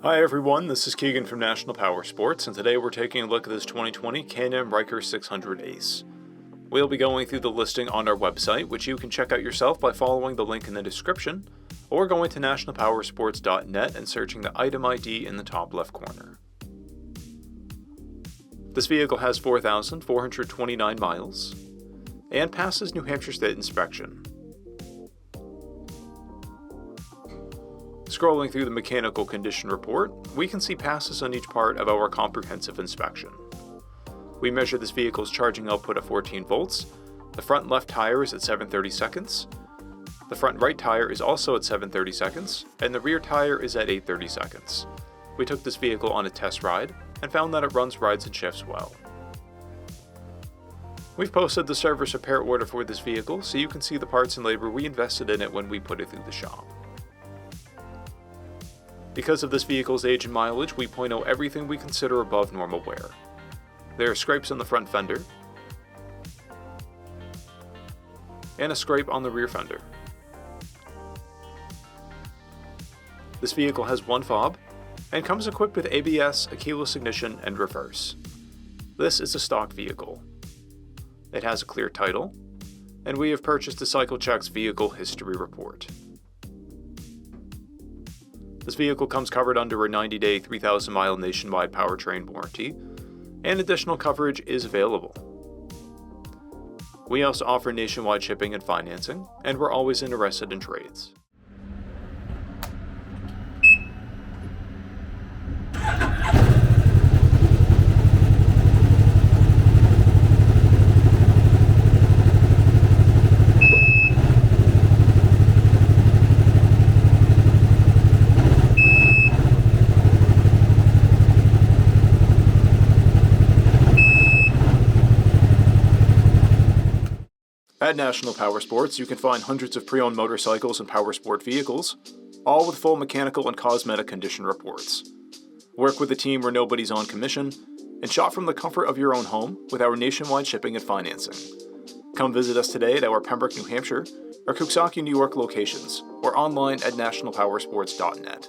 Hi everyone, this is Keegan from National Powersports, and today we're taking a look at this 2020 Can-Am RYKER 600 Ace. We'll be going through the listing on our website, which you can check out yourself by following the link in the description, or going to nationalpowersports.net and searching the item ID in the top left corner. This vehicle has 4,429 miles, and passes New Hampshire State inspection. Scrolling through the mechanical condition report, we can see passes on each part of our comprehensive inspection. We measure this vehicle's charging output at 14 volts, the front left tire is at 730 seconds, the front right tire is also at 730 seconds, and the rear tire is at 830 seconds. We took this vehicle on a test ride and found that it runs, rides, and shifts well. We've posted the service repair order for this vehicle so you can see the parts and labor we invested in it when we put it through the shop. Because of this vehicle's age and mileage, we point out everything we consider above normal wear. There are scrapes on the front fender, and a scrape on the rear fender. This vehicle has one fob, and comes equipped with ABS, a keyless ignition, and reverse. This is a stock vehicle. It has a clear title, and we have purchased a CycleCheck's vehicle history report. This vehicle comes covered under a 90-day, 3,000-mile nationwide powertrain warranty, and additional coverage is available. We also offer nationwide shipping and financing, and we're always interested in trades. At National Powersports, you can find hundreds of pre-owned motorcycles and powersport vehicles, all with full mechanical and cosmetic condition reports. Work with a team where nobody's on commission, and shop from the comfort of your own home with our nationwide shipping and financing. Come visit us today at our Pembroke, New Hampshire, or Coxsackie, New York locations, or online at nationalpowersports.net.